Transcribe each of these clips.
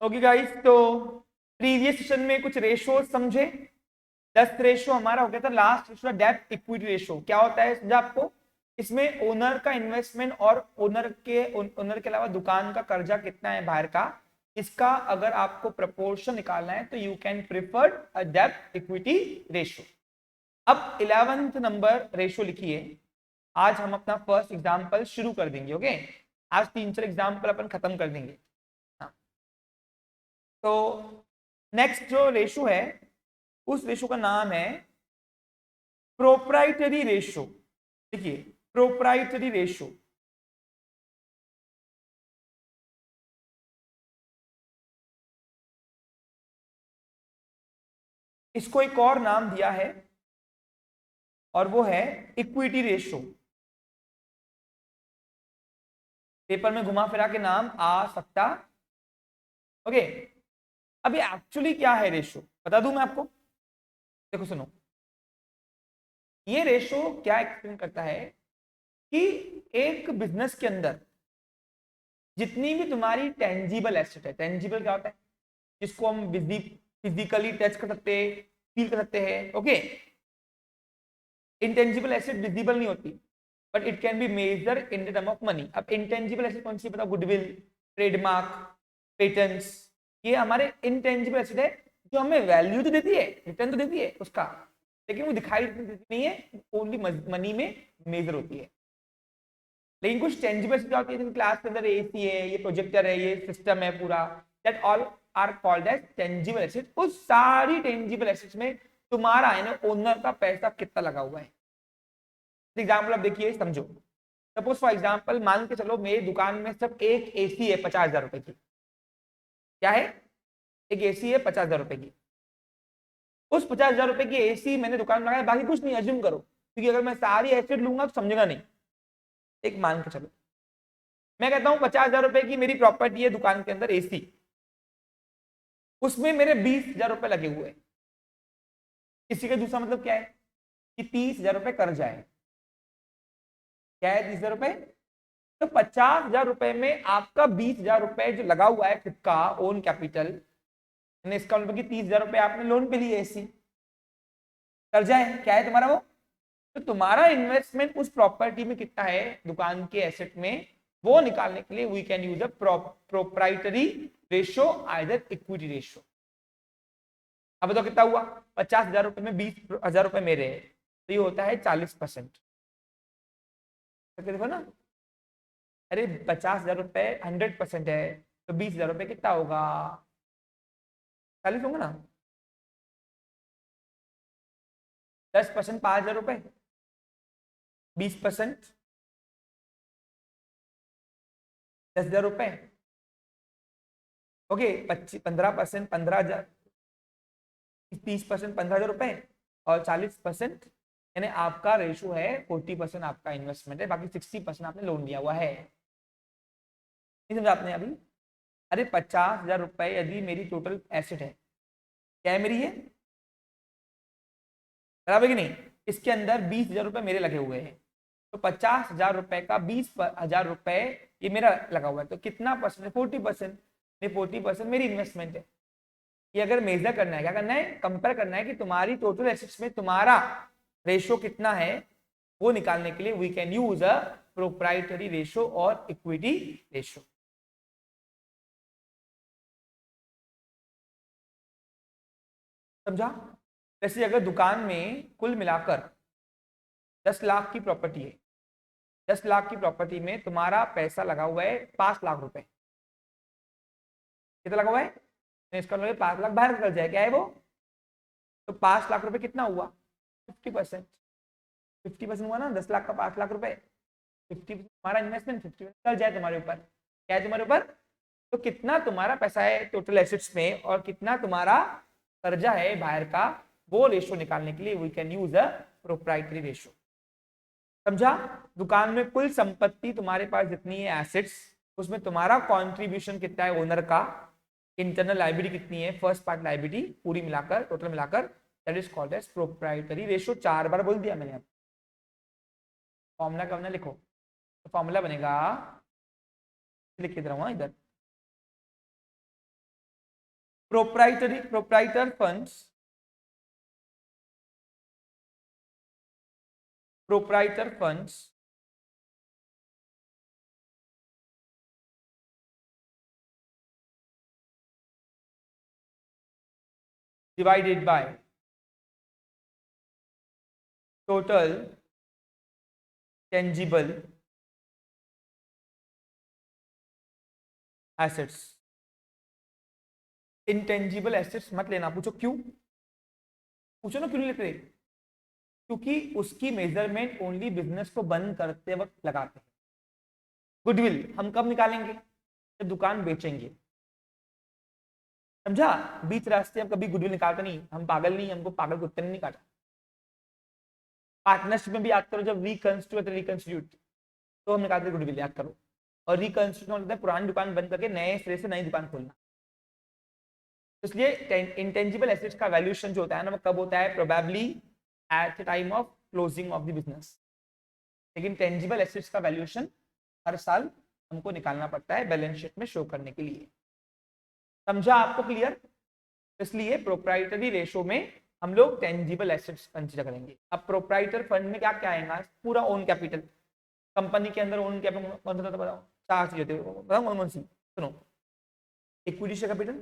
Okay guys, तो previous session में कुछ रेशो समझे। 10 रेशो हमारा हो गया था। लास्ट रेशो डेब्ट इक्विटी रेशो क्या होता है समझा आपको। इसमें ओनर का इन्वेस्टमेंट और ओनर के अलावा दुकान का कर्जा कितना है बाहर का, इसका अगर आपको प्रपोर्शन निकालना है तो यू कैन प्रिफर अ डेब्ट इक्विटी रेशो। अब 11th नंबर रेशो लिखिए। आज हम अपना फर्स्ट एग्जाम्पल शुरू कर देंगे। ओके, आज 3-4 एग्जाम्पल अपन खत्म कर देंगे। हाँ, तो नेक्स्ट जो रेशो है उस रेशो का नाम है प्रोप्राइटरी रेशो। देखिए, प्रोप्राइटरी रेशो। इसको एक और नाम दिया है और वो है इक्विटी रेशो। पेपर में घुमा फिरा के नाम आ सकता। ओके, अभी एक्चुअली क्या है रेशो बता दूं मैं आपको। देखो सुनो, ये रेशो क्या एक्सप्लेन करता है कि एक बिजनेस के अंदर जितनी भी तुम्हारी टेंजिबल एसेट है। टेंजिबल क्या होता है? जिसको हम फिजिकली टच कर सकते हैं, फील कर सकते हैं। ओके, इंटेंजिबल एसेट विजिबल नहीं होती but it can be measure in the term of money. अब इंटेंजिबल एसेट कौन सी बताओ? Goodwill, trademark, patents. ये हमारे इंटेंजिबल एसेट है जो हमें वैल्यू तो देती है, रिटर्न तो देती है उसका, लेकिन वो दिखाई देती नहीं है, ओनली मनी में मेजर होती है। लेकिन कुछ टेंजिबल एसेट क्या होती है? जैसे क्लास के अंदर एसी है, ये प्रोजेक्टर है, ये सिस्टम है पूरा, that all are called as tangible asset. उस सारी टेंजिबल एसेट्स में तुम्हारा यानी ओनर का पैसा कितना लगा हुआ है। एग्जाम्पल अब देखिए, समझो। सपोज फॉर एग्जाम्पल मान के चलो मेरी दुकान में सिर्फ एक एसी है 50,000 रुपए की। क्या है? एक एसी है 50,000 रुपए की। उस 50,000 रुपए की एसी मैंने दुकान में लगाया, बाकी कुछ नहीं। अज्यूम करो, क्योंकि अगर मैं सारी एसेट लूंगा तो समझेगा नहीं। एक मान के चलो, मैं कहता हूं 50,000 रुपए की मेरी प्रॉपर्टी है दुकान के अंदर एसी, उसमें मेरे 20,000 रुपए लगे हुए हैं। इसी का दूसरा मतलब क्या है कि 30,000 रुपए कर्जा है। क्या है? 30,000 रुपए। तो 50,000 रुपए में आपका 20,000 रुपए जो लगा हुआ है खुद का ओन कैपिटल, इसका मतलब कि 30,000 रुपए आपने लोन पे लिए, ऐसी कर्जा है। क्या है तुम्हारा वो? तो तुम्हारा इन्वेस्टमेंट उस प्रॉपर्टी में कितना है, दुकान के एसेट में, वो निकालने के लिए we can use a proprietary ratio, either equity ratio. अब बताओ कितना हुआ? 50,000 रुपए में 20,000 रुपए मेरे है, तो ये होता है 40%। देखो ना, अरे 50,000 रुपए 100% है, तो 20,000 रुपए कितना होगा? 40 होगा ना। 10% 5,000 रुपए, 20% 10,000 रुपए। ओके, 15% 15,000, 30% 15,000 रुपए, और 40% यानी आपका रेशो है 40%। आपका इन्वेस्टमेंट है, बाकी 60% आपने लोन लिया हुआ है। नहीं समझा आपने अभी? अरे 50,000 रुपए यदि मेरी टोटल एसेट है, क्या है मेरी? है बराबर कि नहीं? इसके अंदर 20,000 रुपए मेरे लगे हुए हैं, तो 50,000 रुपए का 20,000 रुपए ये मेरा लगा हुआ है, तो कितना परसेंट? 40%। 40% मेरी इन्वेस्टमेंट है। ये अगर मेजर करना है, क्या करना है? कंपेयर करना है कि तुम्हारी टोटल एसेट्स में तुम्हारा रेशो कितना है, वो निकालने के लिए we can use a proprietary ratio और इक्विटी रेशो। समझा? जैसे अगर दुकान में कुल मिलाकर 10 लाख की प्रॉपर्टी है, 10 लाख की प्रॉपर्टी में तुम्हारा पैसा लगा हुआ है 5 लाख रुपए। कितना लगा हुआ है? तो इसका मतलब 5 लाख बाहर निकल जाए। क्या है वो? तो 5 लाख रुपए कितना हुआ? 50%। 50% हुआ ना, 10 लाख का 5 लाख रुपए। 50% तुम्हारा इन्वेस्टमेंट, 50% निकल जाए तुम्हारे ऊपर। क्या है तुम्हारे ऊपर? तो कितना तुम्हारा पैसा है टोटल एसेट्स में और कितना तुम्हारा कर्जा है बाहर का, वो रेशो निकालने के लिए we can use a proprietary ratio. समझा? दुकान में कुल संपत्ति तुम्हारे पास जितनी है एसेट्स, उसमें तुम्हारा कंट्रीब्यूशन कितना है ओनर का, इंटरनल लाइबिलिटी कितनी है, फर्स्ट पार्ट लाइबिलिटी पूरी मिलाकर, टोटल मिलाकर, that is called as proprietary ratio. 4 बार बोल दिया मैंने। फॉर्मूला का लिखो, तो फॉर्मूला बनेगा, लिख के दे रहा हूं इधर। proprietor funds divided by total tangible assets। Intangible assets मत लेना। पूछो क्यों, पूछो ना क्यों नहीं लेते? क्योंकि उसकी मेजरमेंट ओनली बिजनेस को बंद करते वक्त लगाते हैं। गुडविल हम कब निकालेंगे? जब दुकान बेचेंगे, समझा? बीच रास्ते हम कभी गुडविल निकालते नहीं, हम पागल नहीं, हमको पागल कुत्ते ने नहीं काटा। पार्टनरशिप में भी याद करो, जब रिकंस्टिट्यूट तो हम निकालते गुडविल, याद करो। और रिकंस्टिट्यूट मतलब पुरानी दुकान बंद करके नए सिरे से नई दुकान खोलना। इसलिए इंटेंजिबल एसेट्स का वैल्यूएशन जो होता है ना, वो कब होता है? Probably at the time of closing of the business. लेकिन टेंजिबल एसेट्स का वैल्यूएशन हर साल हमको निकालना पड़ता है बैलेंस शीट में शो करने के लिए। समझा आपको? क्लियर? इसलिए प्रोप्राइटरी रेशो में हम लोग टेंजिबल एसेट्स कंसीडर करेंगे। अब प्रोप्राइटर फंड में क्या क्या आएगा? पूरा ओन कैपिटल। कंपनी के अंदर ओन कैपिटल कौन सा था बताओ? चार चीजें थे, बताओ कौन कौन सी? सुनो, equity share capital,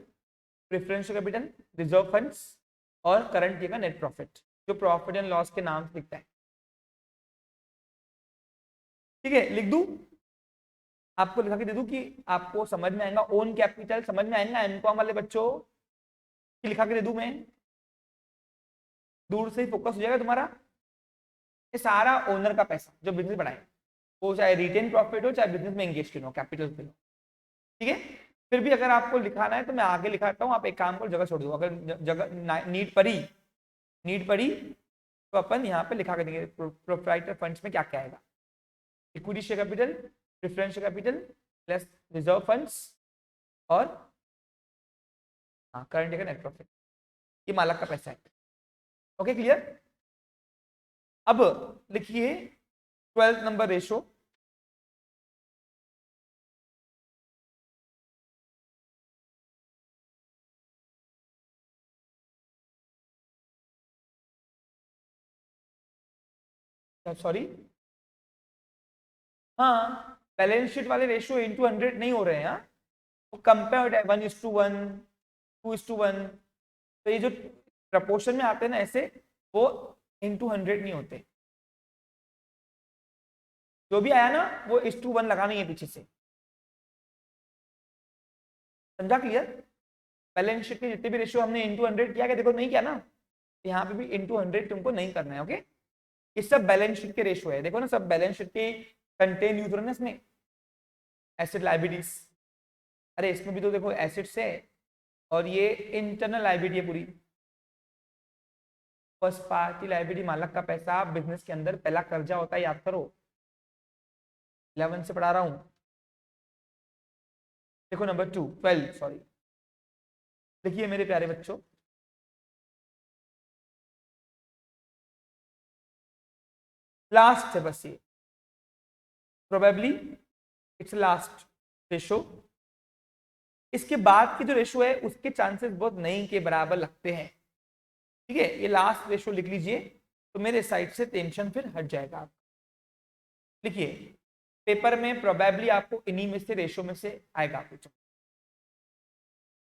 preferential capital, reserve funds और करंट ईयर का नेट प्रॉफिट, जो प्रॉफिट एंड लॉस के नाम से दिखता है। ठीक है, लिख दूं? आपको लिखा के दे दूं कि आपको समझ में आएगा? ओन कैपिटल समझ में आएगा एमकॉम वाले बच्चों कि लिखा के दे दूं मैं? दूर से ही फोकस हो जाएगा तुम्हारा। ये सारा ओनर का पैसा जो बिजनेस बढ़ाए, वो चाहे रिटेन प्रॉफिट हो चाहे बिजनेस में एंगेज हो, कैपिटल पे हो। ठीक है, फिर भी अगर आपको लिखाना है तो मैं आगे लिखाता हूँ, आप एक काम करो, जगह छोड़ दो। अगर जगह नीड पड़ी तो अपन यहाँ पे लिखा कर देंगे प्रोप्राइटर फंड्स में क्या क्या आएगा। Equity share capital, preferential capital plus reserve funds और करंट का नेट प्रॉफिट, ये मालक का पैसा है। Okay, clear? अब लिखिए 12 नंबर रेशो। सॉरी, हाँ, बैलेंस शीट वाले रेशियो इंटू 100 नहीं हो रहे हैं। वो कंपेयर है 1:1, 2:1। तो ये जो प्रपोर्शन में आते हैं ना ऐसे, वो इंटू 100 नहीं होते। जो भी आया ना वो 1:1 लगाना है पीछे से। समझा? क्लियर? बैलेंस शीट के जितने भी रेशियो हमने इंटू 100 किया, देखो नहीं किया ना, यहाँ पे भी इंटू 100 तुमको नहीं करना है। ओके, ये सब बैलेंस शीट के रेशियो है। देखो ना, सब बैलेंस शीट के कंटेन यूज हो रहे हैं इसमें। एसेट लाइबिलिटीज, अरे इसमें भी तो देखो एसेट्स है, और ये इंटरनल लाइबिलिटी है पूरी। फर्स्ट पार्टी लाइबिलिटी मालक का पैसा बिजनेस के अंदर पहला कर्जा होता है, याद करो। 11 से पढ़ा रहा हूं। देखो नंबर 2, 12 सॉरी। देखिए मेरे प्यारे बच्चों, लास्ट है बस ये, प्रोबेबली इट्स लास्ट रेशो। इसके बाद की जो रेशो है उसके चांसेस बहुत नहीं के बराबर लगते हैं। ठीक है, ये लास्ट रेशो लिख लीजिए, तो मेरे साइड से टेंशन फिर हट जाएगा। लिखिए, पेपर में प्रोबेबली आपको इन्हीं में से रेशो में से आएगा कुछ।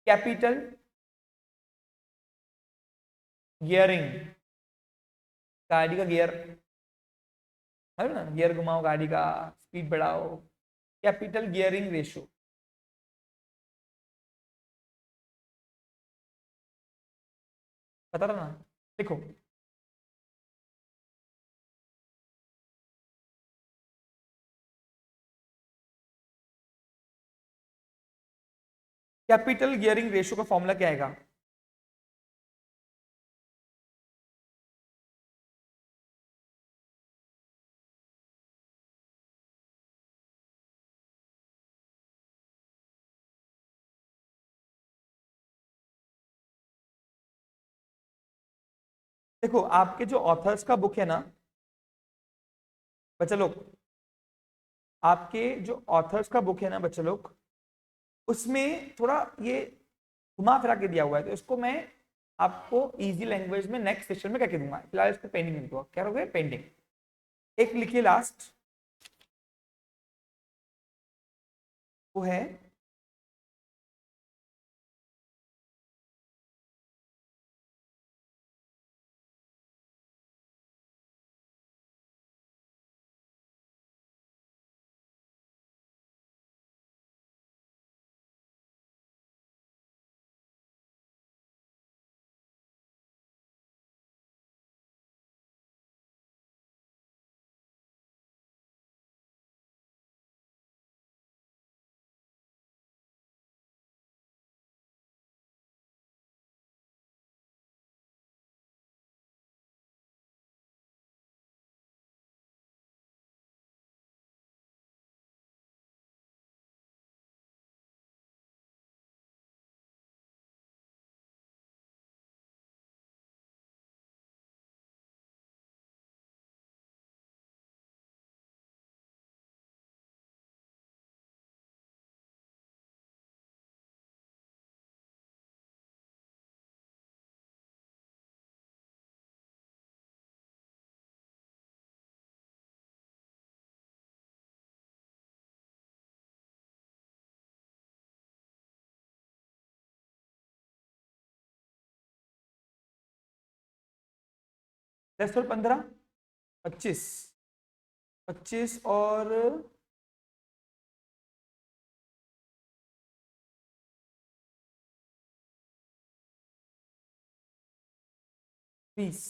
कैपिटल गियरिंग, गाड़ी का गियर है ना, गियर घुमाओ गाड़ी का, स्पीड बढ़ाओ, कैपिटल गियरिंग रेशो। पता ना? देखो, कैपिटल गियरिंग रेशो का फॉर्मूला क्या आएगा? देखो, आपके जो ऑथर्स का बुक है ना बच्चा लोग, आपके जो ऑथर्स का बुक है ना बच्चा लोग, उसमें थोड़ा ये घुमा फिरा के दिया हुआ है, तो इसको मैं आपको इजी लैंग्वेज में नेक्स्ट सेशन में करके दूंगा, फिलहाल इसको पेंडिंग में दो, क्या करोगे पेंडिंग। एक लिखिए लास्ट, वो है दस और 15, 25, 25 और 20।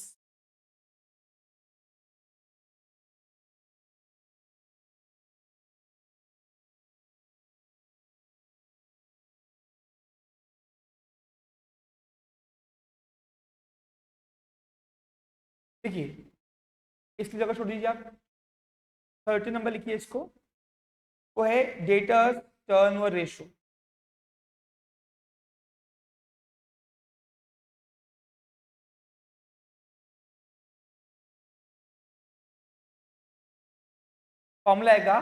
देखिए इसकी जगह छोड़ दीजिए आप, 30 नंबर लिखिए इसको, वो है डेटर्स टर्नओवर रेशियो। फॉर्मूला आएगा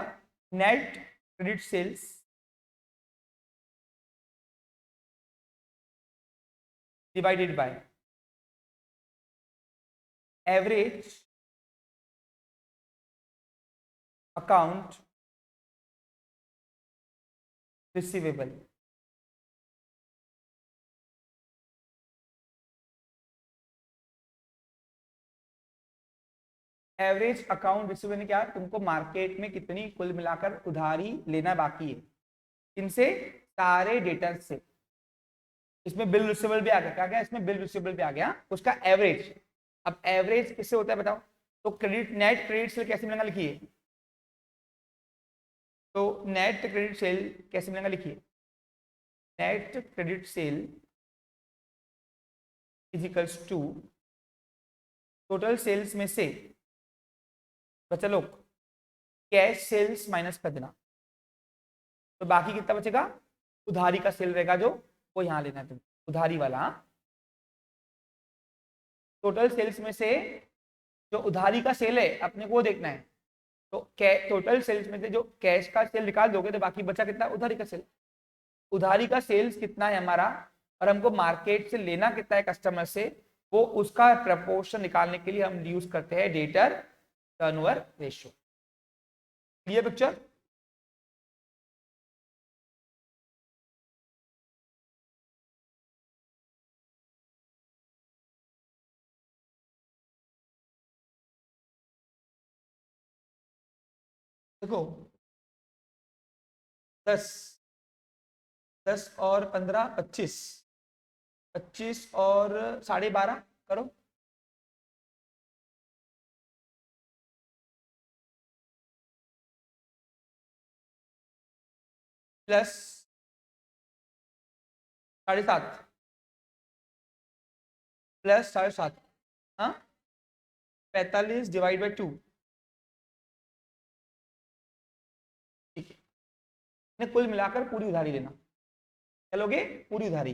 net credit sales divided by average account receivable. Average account receivable ने क्या, तुमको मार्केट में कितनी कुल मिलाकर उधारी लेना बाकी है, इनसे सारे डेटर से। इसमें बिल रिसीवेबल भी आ गया, क्या गया इसमें बिल रिसीवेबल भी आ गया, उसका एवरेज। अब एवरेज किससे होता है बताओ, तो क्रेडिट नेट क्रेडिट सेल कैसे मिलेगा लिखिए, तो नेट क्रेडिट सेल कैसे मिलेगा लिखिए, net credit sale is equals to total sales में से बचा लो कैश सेल्स माइनस कर देना, तो बाकी कितना बचेगा, उधारी का सेल रहेगा जो, वो यहां लेना है तुम, उधारी वाला। टोटल सेल्स में से जो उधारी का सेल है अपने को देखना है, तो टोटल सेल्स में से जो कैश का सेल निकाल दोगे तो बाकी बचा कितना, उधारी का सेल। उधारी का सेल्स कितना है हमारा, और हमको मार्केट से लेना कितना है कस्टमर से, वो उसका प्रपोर्शन निकालने के लिए हम यूज करते हैं debtor turnover ratio. Clear picture. देखो 10, 10 और 15, 25, 25 और 12.5 करो, प्लस 7.5, प्लस 7.5, हाँ 45 डिवाइड बाई 2, ठीक है। ने कुल मिलाकर पूरी उधारी लेना, चलोगे पूरी उधारी।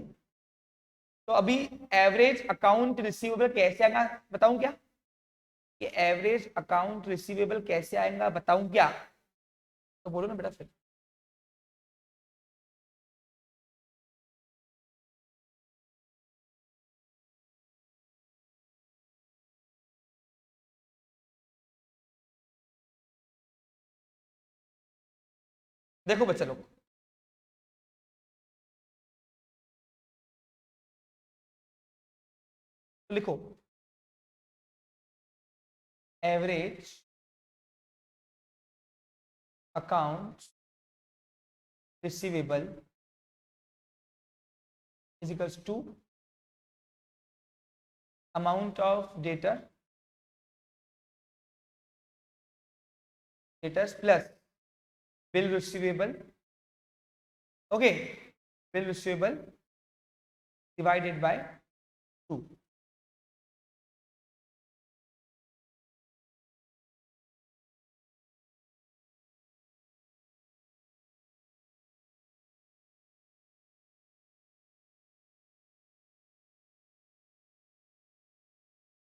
तो अभी एवरेज अकाउंट रिसीवेबल कैसे आएगा बताऊं क्या, कि एवरेज अकाउंट रिसीवेबल कैसे आएगा बताऊं क्या, तो बोलो ना बेटा फिर। देखो बच्चा लोग, लिखो average account receivable is equals to amount of debtors plus bill receivable, okay, bill receivable divided by 2।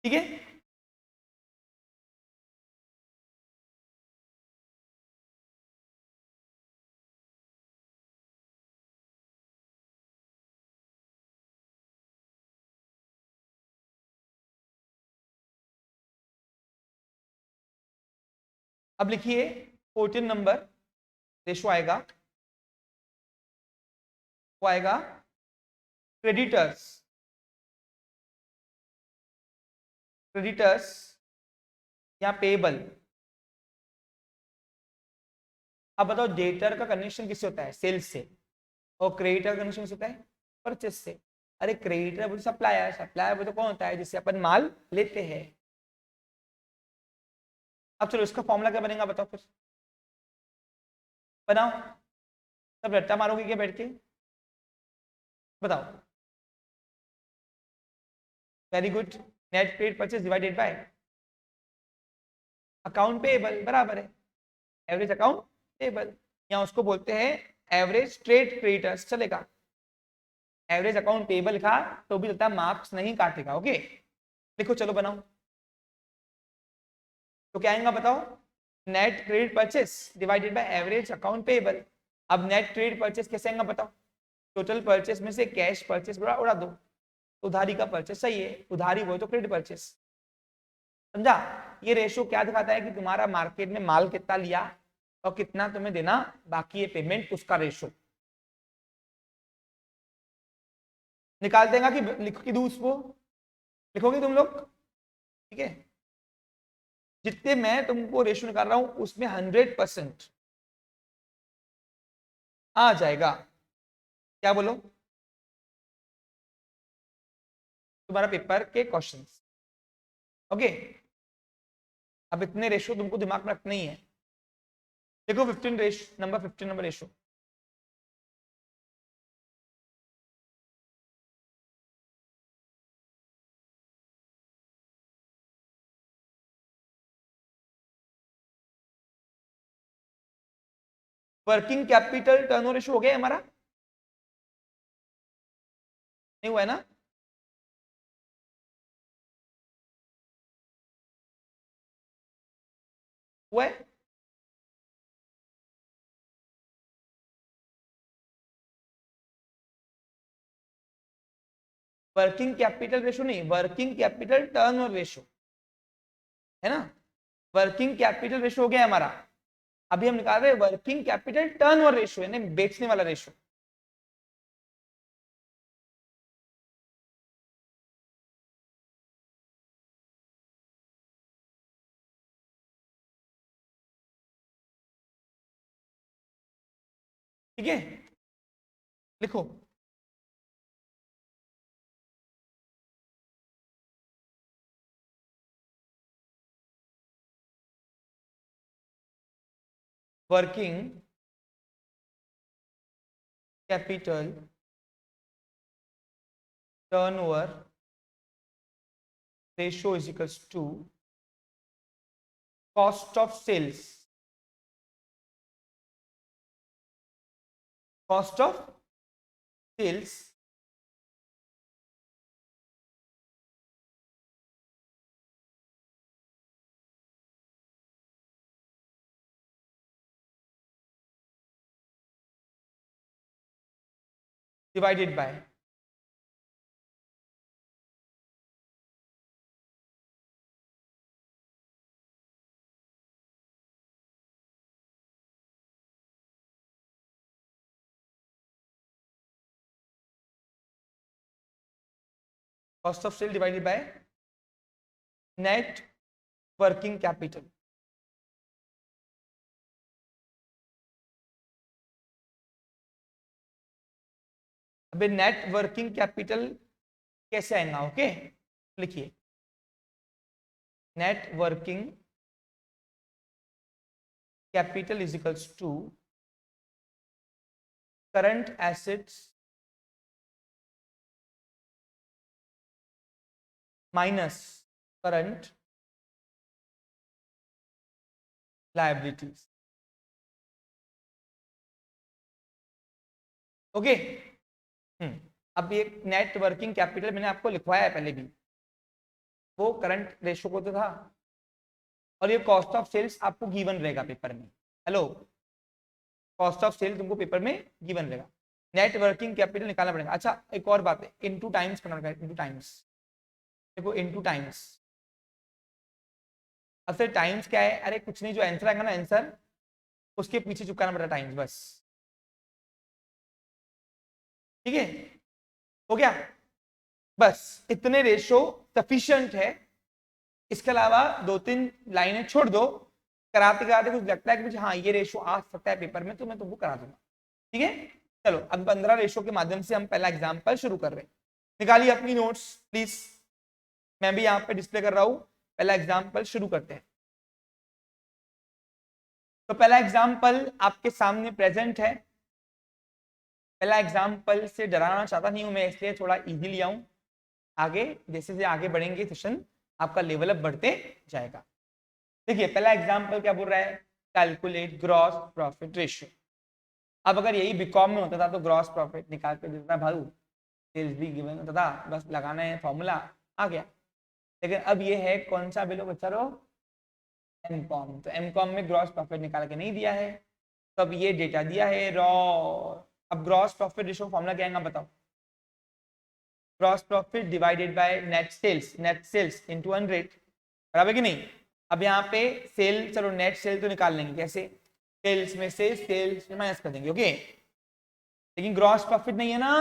ठीक है, अब लिखिए 14 नंबर रेशो आएगा, वो आएगा क्रेडिटर्स, क्रेडिटर्स या पेबल। अब बताओ डेटर का कनेक्शन किससे होता है? सेल्स से। और क्रेडिटर का कनेक्शन किससे होता है? परचेस से। अरे क्रेडिटर बोलते सप्लायर, सप्लायर बोलते कौन होता है? जिससे अपन माल लेते हैं। अब चलो इसका फॉर्मूला क्या बनेगा बताओ फिर, बनाओ। सब रट्टा मारोगे क्या बैठ के? बताओ। Very good. Net credit purchase divided by account payable, बराबर है एवरेज अकाउंट पेएबल, या उसको बोलते हैं एवरेज ट्रेड क्रेडिटर्स, चलेगा। एवरेज अकाउंट पेएबल लिखा तो भी चलता, मार्क्स नहीं काटेगा। ओके, लिखो चलो बनाओ। तो क्या आएगा बताओ? Net credit purchase divided by average account payable. अब नेट क्रेडिट परचेस कैसे आएगा बताओ? टोटल परचेस में से कैश परचेस उड़ा दो, उधारी का परचेस सही है, उधारी वो तो क्रेडिट परचेस। समझा? ये रेशो क्या दिखाता है कि तुम्हारा मार्केट में माल कितना लिया और कितना तुम्हें देना बाकी है पेमेंट, उसका रेशो निकाल देगा। कि लिख के दूं उसको? लिखोगे तुम लोग? ठीक है, जितने मैं तुमको रेशो निकाल रहा हूं उसमें 100% आ जाएगा। क्या बोलो? तुम्हारा पेपर के क्वेश्चंस। ओके, अब इतने रेशो तुमको दिमाग में रखना ही है। देखो 15 number 15 number ratio, working capital turnover ratio हो गया हमारा? नहीं हुआ है ना? हुआ है। वर्किंग कैपिटल रेशो नहीं, वर्किंग कैपिटल टर्नओवर रेशो है ना। वर्किंग कैपिटल रेशो हो गया हमारा। अभी हम निकाल रहे हैं वर्किंग कैपिटल टर्नओवर रेशो, यानी बेचने वाला रेशो। ठीक है, लिखो working capital turnover ratio is equals to cost of sales, cost of sales divided by cost of sale divided by net working capital. अबे नेट वर्किंग कैपिटल कैसे आएगा? Okay, लिखिए net working capital is equals to current assets minus current liabilities. Okay, अब ये net working capital मैंने आपको लिखवाया है पहले भी, वो करंट रेशो को तो था, और ये कॉस्ट ऑफ सेल्स आपको गिवन रहेगा पेपर में। हेलो, कॉस्ट ऑफ सेल तुमको पेपर में गिवन रहेगा, नेट वर्किंग कैपिटल निकालना पड़ेगा। अच्छा एक और बात है, इनटू टाइम्स करना पड़ेगा, इनटू टाइम्स। देखो इनटू टाइम्स, अब फिर टाइम्स क्या है? अरे कुछ नहीं, जो आंसर आएगा ना आंसर, उसके पीछे चुपकाना पड़ेगा टाइम्स, बस। ठीक है, हो गया? बस इतने रेशो सफिशिएंट है, इसके अलावा 2-3 लाइनें छोड़ दो, कराते कराते कुछ लगता है कि मुझे हाँ ये रेशो आ सकता है पेपर में, तो मैं तुमको करा दूंगा। ठीक है, चलो अब 15 रेशो के माध्यम से हम पहला एग्जाम्पल शुरू कर रहे हैं। निकालिए अपनी नोट्स प्लीज, मैं भी यहाँ पे डिस्प्ले कर रहा हूँ। पहला एग्जाम्पल शुरू करते हैं। तो पहला एग्जाम्पल आपके सामने प्रेजेंट है। पहला एग्जाम्पल से डराना चाहता नहीं हूं मैं, इसलिए थोड़ा इजी लिया हूं। आगे जैसे जैसे आगे बढ़ेंगे सेशन, आपका लेवल अप बढ़ते जाएगा। देखिए पहला एग्जाम्पल क्या बोल रहा है, कैलकुलेट ग्रॉस प्रॉफिट रेशियो। अब अगर यही बीकॉम में होता था तो ग्रॉस प्रॉफिट निकाल के देता भाई, सेल्स भी गिवन होता था, बस लगाना है फॉर्मूला, आ गया। लेकिन अब ये है कौन सा बिलो बच्चा रो, एमकॉम। तो एमकॉम में ग्रॉस प्रॉफिट निकाल के नहीं दिया है, तो अब ये डेटा दिया है रॉ। अब ग्रॉस प्रॉफिट रेशियो फॉर्मूला क्या आएगा बताओ? Gross profit divided by net sales, net sales into 100, बराबर कि नहीं? अब यहाँ पे सेल, चलो नेट सेल तो निकाल लेंगे, कैसे? सेल्स में से सेल्स में माइनस कर देंगे, ओके। लेकिन ग्रॉस प्रॉफिट नहीं है ना,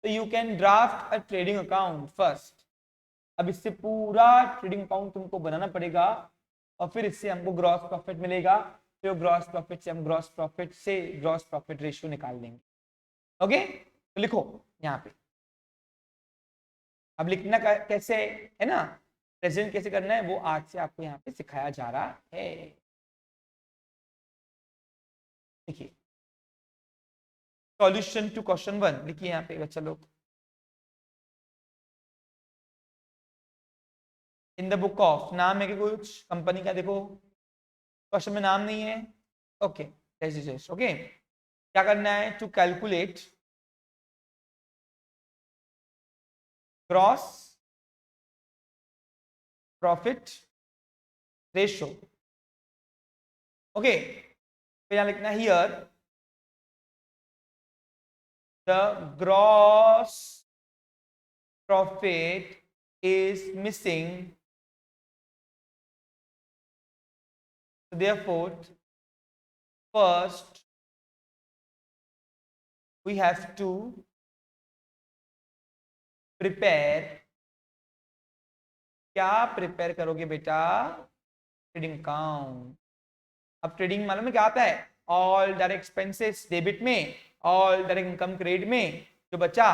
तो you can draft a trading account first. अब इससे पूरा ट्रेडिंग अकाउंट तुमको बनाना पड़ेगा, और फिर इससे हमको ग्रॉस प्रॉफिट मिलेगा, फिर ग्रॉस प्रॉफिट से हम ग्रॉस प्रॉफिट से ग्रॉस प्रॉफिट रेशियो निकाल देंगे। ओके, तो लिखो यहाँ पे। अब लिखना कैसे है ना, प्रेजेंट कैसे करना है, वो आज से आपको यहाँ पे सिखाया जा रहा है। देखिए सॉल्यूशन टू क्वेश्चन 1 लिखिए यहाँ पे बच्चा लोग। इन द बुक ऑफ, नाम है कि कुछ कंपनी का, देखो क्वेश्चन में नाम नहीं है, ओके। ओके, क्या करना है? To calculate gross profit ratio. Okay, फिर यहाँ लिखना है here the gross profit is missing, therefore first we have to prepare। क्या प्रिपेयर करोगे बेटा? Trading account. अब ट्रेडिंग मालूम है क्या आता है? ऑल डायरेक्ट एक्सपेंसेस डेबिट में, ऑल डायरेक्ट इनकम क्रेडिट में, जो बचा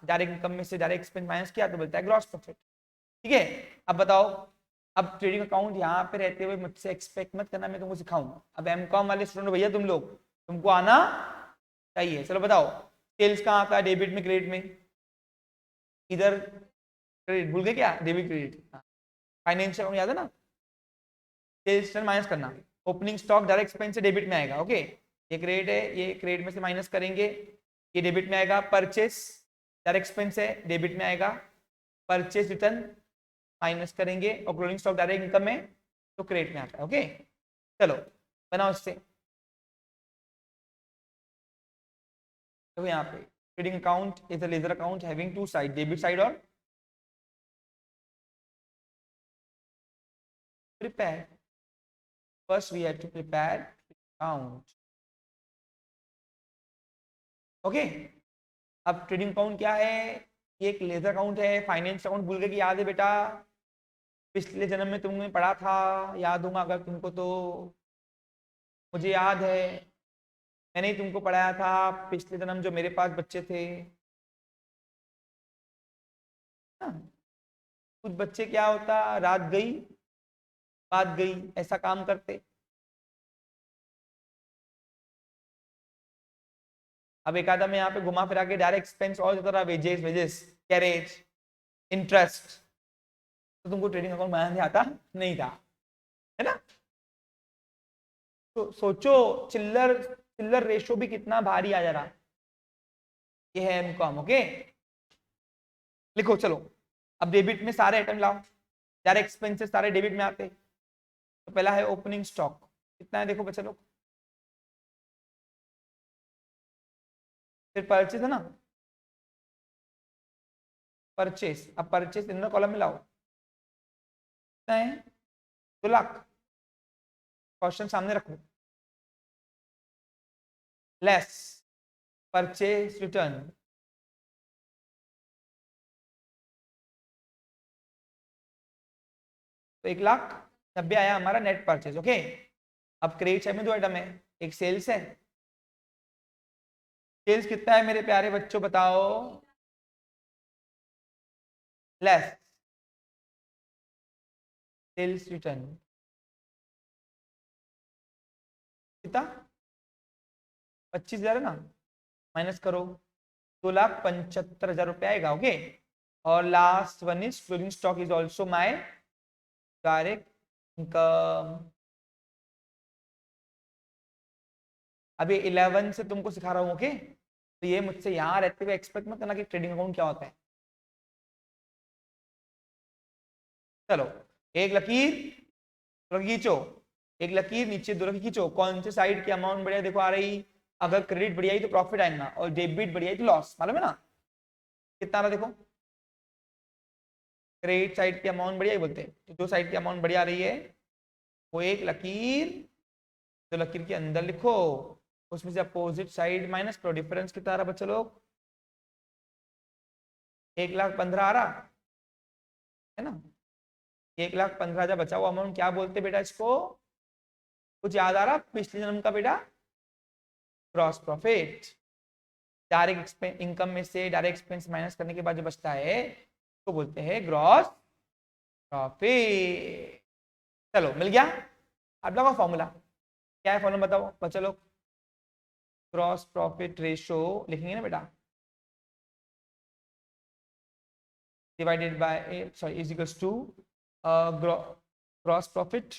डायरेक्ट इनकम में से डायरेक्ट एक्सपेंस माइनस किया तो बोलता है ग्रॉस प्रॉफिट। ठीक है, अब बताओ, अब ट्रेडिंग अकाउंट यहाँ पे रहते हुए मुझसे एक्सपेक्ट मत करना मैं तुमको सिखाऊंगा। अब एमकॉम वाले स्टूडेंट भैया तुम लोग, तुमको आना चाहिए। चलो बताओ, सेल्स कहाँ आता है? डेबिट में, क्रेडिट में? इधर क्रेडिट भूल गए क्या? डेबिट क्रेडिट, फाइनेंशियल याद है ना? सेल्स माइनस करना, ओपनिंग स्टॉक डायरेक्ट एक्सपेंस से डेबिट में आएगा, ओके। ये क्रेडिट है, ये क्रेडिट में से माइनस करेंगे, ये डेबिट में आएगा। परचेस डायरेक्ट एक्सपेंस है, डेबिट में आएगा। परचेस रिटर्न माइनस करेंगे, और क्लोजिंग स्टॉक डायरेक्ट इनकम में, तो क्रेडिट में आता है, ओके। चलो बनाओ इससे। तो यहाँ पे trading account is a ledger account having two side, debit side और prepare। First we have to prepare account, okay. अब ट्रेडिंग अकाउंट क्या है? ये एक लेजर अकाउंट है, फाइनेंस अकाउंट भूल गए कि याद है बेटा? पिछले जन्म में तुमने पढ़ा था, याद होगा अगर तुमको तो। मुझे याद है, मैंने ही तुमको पढ़ाया था पिछले जन्म, जो मेरे पास बच्चे थे। हाँ, कुछ बच्चे क्या होता, रात गई बात गई ऐसा काम करते। अब एक आधा में यहाँ पे घुमा फिरा के डायरेक्ट एक्सपेंस और देता रहा, वेजेस वेजेस कैरेज इंटरेस्ट, तो तुमको ट्रेडिंग अकाउंट बनाने आता नहीं था, है ना? तो सोचो चिल्लर चिल्लर रेशो भी कितना भारी आ जा रहा। ये है एमकॉम, ओके। लिखो चलो, अब डेबिट में सारे आइटम लाओ, डायरेक्ट एक्सपेंसेस सारे डेबिट में आते। तो पहला है ओपनिंग स्टॉक, कितना है देखो बच्चा लोग। फिर परचेज है ना, परचेस, अब परचेस इनर कॉलम में लाओ, कितना है? 2 लाख। क्वेश्चन सामने रखो, लेस परचेस रिटर्न, तो 1,90,000 आया हमारा नेट परचेज, ओके। अब क्रेडिट साइड में 2 आइटम है, एक सेल्स है। सेल्स कितना है मेरे प्यारे बच्चों बताओ? लेस सेल्स रिटर्न, कितना? 25,000 है ना, माइनस करो, 2,75,000 रुपये आएगा, ओके। और last one is closing stock is also my direct income. अभी 11 से तुमको सिखा रहा हूँ, ओके। तो ये मुझसे यहाँ रहते हुए एक्सपेक्ट मत करना कि ट्रेडिंग अकाउंट क्या होता है। चलो, एक लकीर, दो लकीर खींचो, एक लकीर नीचे, 2 लकीर खींचो। कौन से साइड की अमाउंट बढ़िया देखो आ रही? अगर क्रेडिट बढ़िया तो प्रॉफिट आएगा, और डेबिट बढ़िया तो लॉस, मालूम है ना? कितना आ रहा देखो, क्रेडिट साइड की अमाउंट बढ़िया ही बोलते हैं, तो जो साइड की अमाउंट बढ़िया आ रही है वो एक लकीर, 2 लकीर के अंदर लिखो, उसमें से अपोजिट साइड माइनस करो। डिफरेंस कितना आ रहा बच्चे लोग? 1,15,000 आ रहा है ना। 1,15,000 बचा हुआ अमाउंट क्या बोलते बेटा इसको? कुछ याद आ रहा पिछले जन्म का बेटा? Gross profit. डायरेक्ट इनकम में से डायरेक्ट एक्सपेंस माइनस करने के बाद जो बचता है तो बोलते हैं ग्रॉस प्रॉफिट। चलो मिल गया। अब लगाओ फॉर्मूला, क्या है फॉर्मूला बताओ बच्चा लोग? ग्रॉस प्रॉफिट रेशो लिखेंगे ना बेटा, divided by sorry is equals to gross profit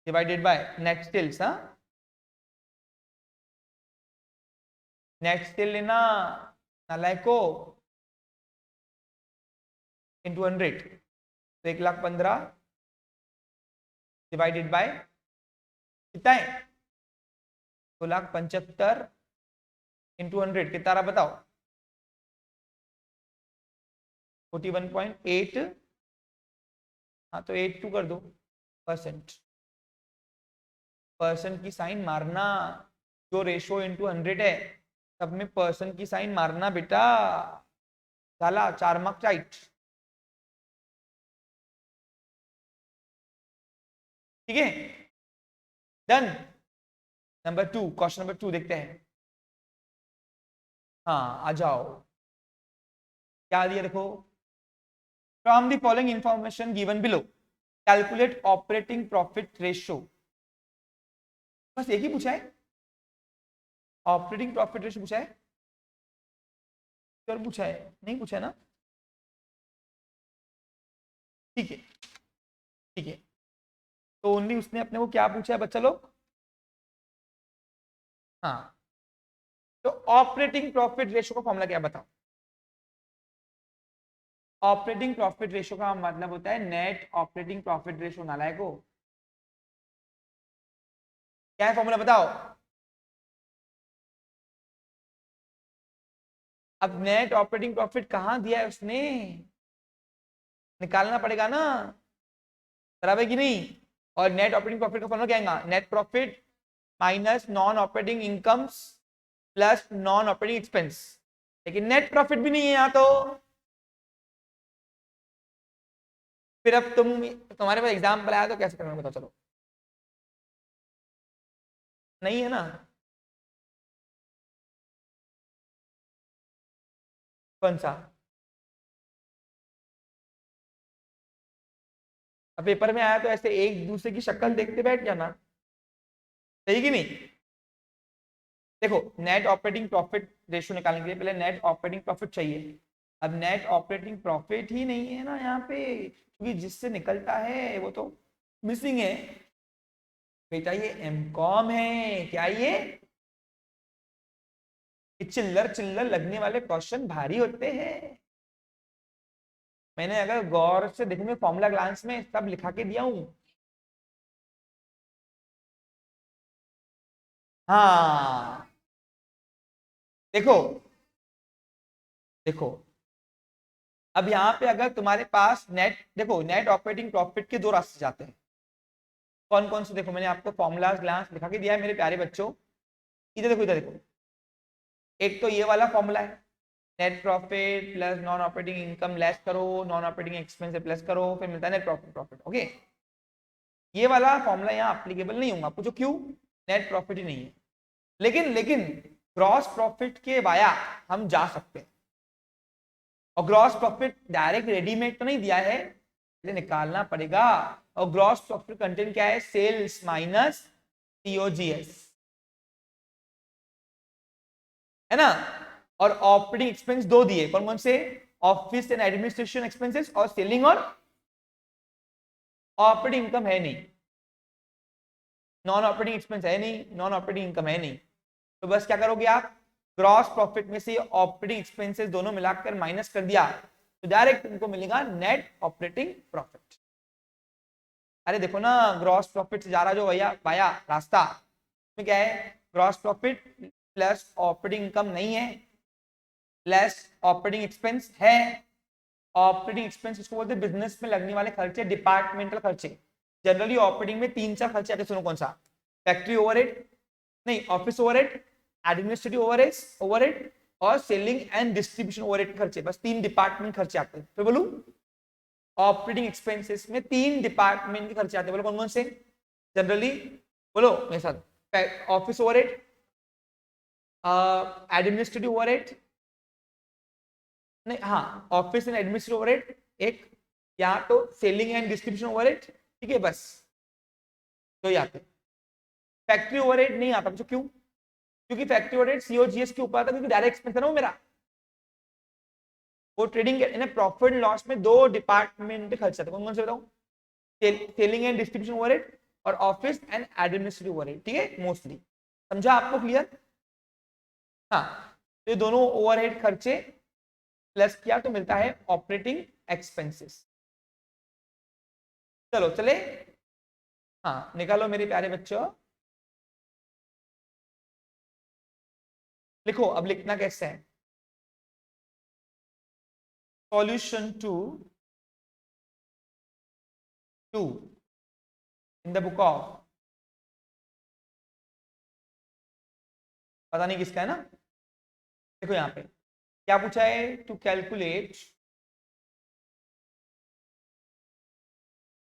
divided by net sales. हाँ, नेट सेल लेना नालायको, इंटू 100, तो 1,15,000 डिवाइडेड बाय कितना है? 2,75,000 इंटू 100 कितना रहा बताओ? 41.8। हाँ तो 82 कर दो परसेंट। परसेंट की साइन मारना, जो रेशो इंटू 100 है सब में परसेंट की साइन मारना बेटा। झाला 4 मार्क राइट, ठीक है। डन। नंबर 2, क्वेश्चन नंबर 2 देखते हैं। हाँ आ जाओ, क्या दिया देखो? From the following information given below calculate operating profit ratio. बस एक ही पूछा है, ऑपरेटिंग प्रॉफिट रेशियो पूछा है, और पूछा है नहीं पूछा है ना? ठीक है, ठीक है। तो ओनली उसने अपने को क्या पूछा है बच्चा लोग? हाँ, तो ऑपरेटिंग प्रॉफिट रेशियो का फॉर्मूला क्या बताओ? ऑपरेटिंग प्रॉफिट रेशियो का मतलब होता है नेट ऑपरेटिंग प्रॉफिट रेशियो। नालायको, क्या है फॉर्मूला बताओ? अब नेट ऑपरेटिंग प्रॉफिट कहां दिया है उसने, निकालना पड़ेगा ना, बराबर कि नहीं? और नेट ऑपरेटिंग प्रॉफिट का फॉर्मूला क्या आएगा? Net profit minus non operating incomes plus non operating expense, लेकिन नेट प्रॉफिट भी नहीं है यहाँ तो। फिर अब तुम्हारे पास एग्जाम्पल आया तो कैसे करना बताओ चलो। नहीं है ना। कौन सा? अब पेपर में आया तो ऐसे एक दूसरे की शक्ल देखते बैठ जाना, सही कि नहीं। देखो नेट ऑपरेटिंग प्रॉफिट रेशियो निकालने के लिए पहले नेट ऑपरेटिंग प्रॉफिट चाहिए। अब नेट ऑपरेटिंग प्रॉफिट ही नहीं है ना यहाँ पे, क्योंकि जिससे निकलता है वो तो मिसिंग है। बेटा ये एमकॉम है क्या ये? चिल्लर चिल्लर लगने वाले क्वेश्चन भारी होते हैं। मैंने अगर गौर से देखूंगे फॉर्मूला ग्लांस में सब लिखा के दिया हूं। हाँ देखो, देखो अब यहाँ पे अगर तुम्हारे पास नेट, देखो नेट ऑपरेटिंग प्रॉफिट के दो रास्ते जाते हैं। कौन कौन से? देखो मैंने आपको फॉर्मूला ग्लांस लिखा के दिया है मेरे प्यारे बच्चों। इधर देखो, इधर देखो। एक तो ये वाला फॉर्मूला है, net profit plus non operating income less करो, नॉन ऑपरेटिंग एक्सपेंस प्लस करो, फिर मिलता है नेट प्रॉफिट। Profit okay. ये वाला फॉर्मूला यहाँ अप्लीकेबल नहीं होगा, पूछो क्यों? नेट प्रॉफिट ही नहीं है। लेकिन ग्रॉस प्रॉफिट के वाया हम जा सकते हैं। और ग्रॉस प्रॉफिट डायरेक्ट रेडीमेड तो नहीं दिया है, इसे निकालना पड़ेगा। और ग्रॉस प्रॉफिट कंटेंट क्या है? सेल्स माइनस सीओजीएस, है ना। और ऑपरेटिंग एक्सपेंस दो दिए, कौन कौन से? ऑफिस एंड एडमिनिस्ट्रेशन एक्सपेंसेस और सेलिंग और ऑपरेटिंग इनकम है नहीं, नॉन ऑपरेटिंग एक्सपेंस है नहीं, नॉन ऑपरेटिंग इनकम है नहीं। तो बस क्या करोगे आप? ग्रॉस प्रॉफिट में से ऑपरेटिंग एक्सपेंसेस दोनों मिलाकर माइनस कर दिया तो डायरेक्ट तुमको मिलेगा नेट ऑपरेटिंग प्रॉफिट। अरे देखो ना, ग्रॉस प्रॉफिट से जा रहा जो भैया पाया रास्ता में क्या है? Gross profit plus operating income नहीं है, लेस ऑपरेटिंग एक्सपेंस है। ऑपरेटिंग एक्सपेंस इसको बोलते हैं बिजनेस में लगने वाले खर्चे, डिपार्टमेंटल खर्चे। जनरली ऑपरेटिंग में तीन चार खर्चे आते, सुनो कौन सा? फैक्ट्री ओवरहेड, नहीं office overhead, administrative overhead overhead और सेलिंग एंड डिस्ट्रीब्यूशन ओवरहेड खर्चे, बस तीन डिपार्टमेंट खर्चे आते हैं। फिर बोलूं, ऑपरेटिंग एक्सपेंसेस में तीन डिपार्टमेंट के खर्चे आते हैं, बोलो कौन कौन से जनरली? बोलो मेरे साथ। ऑफिस ओवरहेड, एडमिनिस्ट्रेटिव ओवरहेड, नहीं हाँ ऑफिस एंड एडमिनिस्ट्रेटिव ओवरहेड एक, या तो सेलिंग एंड डिस्ट्रीब्यूशन ओवरहेड, ठीक है बस तो ही आते। फैक्ट्री ओवरहेड नहीं आता, क्यों? क्योंकि फैक्ट्री ओवरहेड सीओजीएस के ऊपर आता, क्योंकि डायरेक्ट एक्सपेंस है ना वो मेरा। वो ट्रेडिंग प्रॉफिट लॉस में दो डिपार्टमेंट खर्च आते, कौन कौन से बताऊं? सेलिंग एंड डिस्ट्रीब्यूशन ओवरहेड और ऑफिस एंड एडमिनिस्ट्रेटिव ओवरहेड, ठीक है मोस्टली। समझा आपको? क्लियर? हाँ, तो ये दोनों ओवरहेड खर्चे प्लस किया तो मिलता है ऑपरेटिंग एक्सपेंसेस। चलो चले, हाँ निकालो मेरे प्यारे बच्चों। लिखो, अब लिखना कैसे है? Solution two in the book of, पता नहीं किसका है ना। देखो यहाँ पे क्या पूछा है? To calculate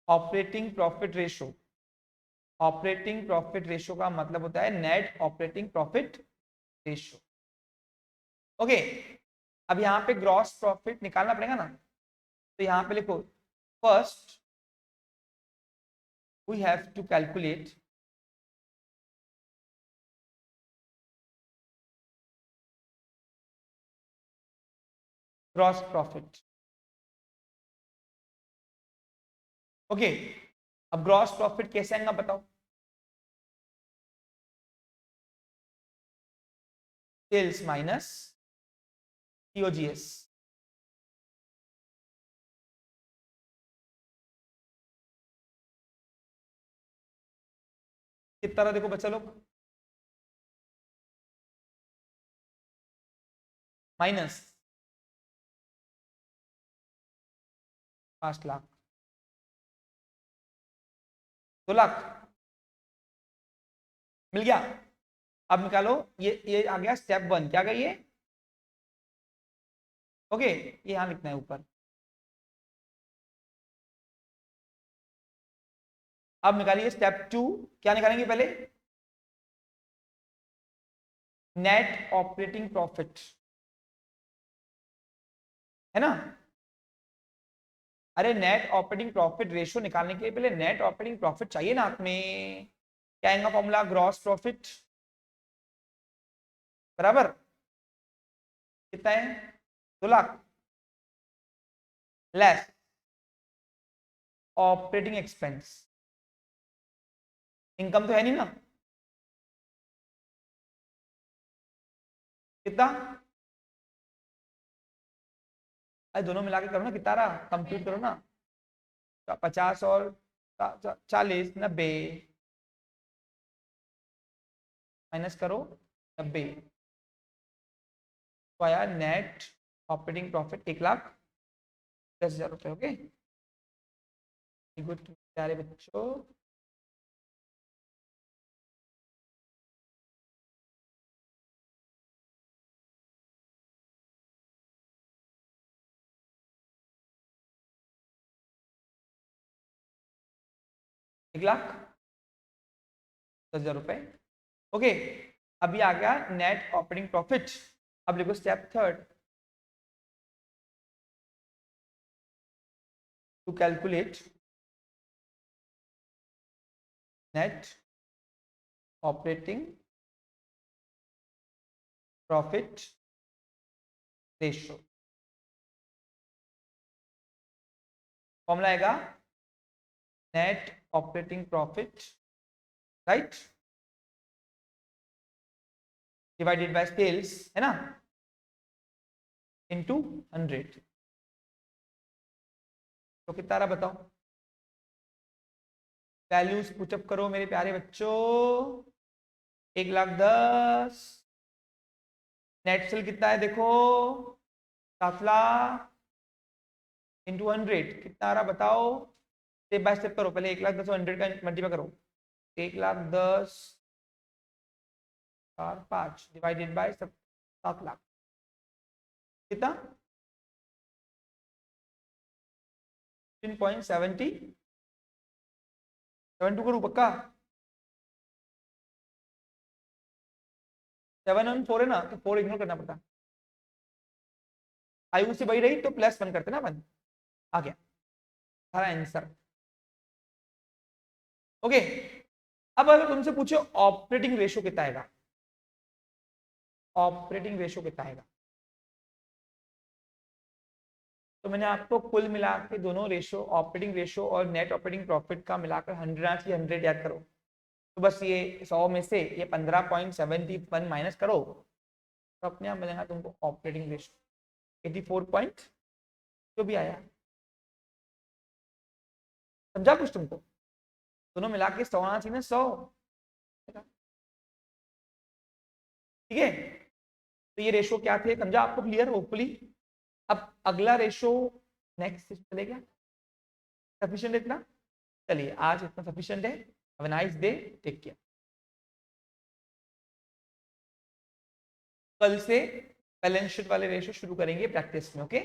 operating profit ratio. Operating profit ratio का मतलब होता है net operating profit ratio. Okay, अब यहाँ पे ग्रॉस प्रॉफिट निकालना पड़ेगा ना, तो यहाँ पे लिखो first we have to calculate gross profit. Okay, अब ग्रॉस प्रॉफिट कैसे आएगा बताओ? Sales minus COGS. कितना रहा देखो बच्चा लोग? माइनस 5 लाख, 2 लाख मिल गया। अब निकालो, ये आ गया स्टेप 1, क्या गई ये? ओके, ये यहां लिखना है ऊपर। अब निकालिए स्टेप 2, क्या निकालेंगे पहले? नेट ऑपरेटिंग प्रॉफिट, है ना? अरे नेट ऑपरेटिंग प्रॉफिट रेशियो निकालने के लिए पहले नेट ऑपरेटिंग प्रॉफिट चाहिए ना हाथ में। क्या आएगा फॉर्मूला? ग्रॉस प्रॉफिट बराबर कितना है? 2 lakh less operating expense. Income तो है नहीं ना, कितना? अरे दोनों मिला के करो ना, कितना रहा कंप्यूट करो ना। 50 और 40, 90 माइनस करो 90, तो आया नेट ऑपरेटिंग प्रॉफिट 1,10,000 रुपए। ओके, गुड प्यारे बच्चों। एक लाख 10,000 रुपए। ओके, अभी आ गया नेट ऑपरेटिंग प्रॉफिट। अब लिखो step 3, to calculate net operating profit ratio. Formula आएगा net operating profit, right, divided by sales, है ना, इनटू 100। तो कितना रहा बताओ? वैल्यूज पुटअप करो मेरे प्यारे बच्चों। 1,10,000 नेट सेल कितना है देखो, 7,00,000 इंटू 100 कितना आ रहा बताओ? स्टेप बाय स्टेप करो, पहले 1,10,000 100 का मल्टीप्लाई करो। 1,10,000 और 5 डिवाइडेड बाय 7,00,000 कितना? 15.70 72 करूँ पक्का? 7 और 4 है ना, तो 4 इग्नोर करना पड़ता। आयु से वही रही तो +1 करते ना अपन। आ गया सारा आंसर। ओके, अब अगर तुमसे पूछो ऑपरेटिंग रेशियो कितना आएगा, ऑपरेटिंग रेशियो कितना आएगा, तो मैंने आपको कुल मिला के दोनों रेशियो, ऑपरेटिंग रेशियो और नेट ऑपरेटिंग प्रॉफिट का मिलाकर 100 याद करो। तो बस ये 100 में से ये 15.71 माइनस करो, तो अपने आप मिलेगा तुमको ऑपरेटिंग रेशियो 84 पॉइंट जो भी आया। समझा कुछ तुमको? दोनों मिला के 100 आना चाहिए ना, 100। ठीक है, तो ये रेशियो क्या थे, समझा आपको? Clear hopefully. अब अगला रेशियो नेक्स्ट चलेगा। सफिशिएंट इतना? चलिए आज इतना सफिशिएंट है। Have a nice day, take care. कल से बैलेंस शीट वाले रेशियो शुरू करेंगे प्रैक्टिस में। ओके।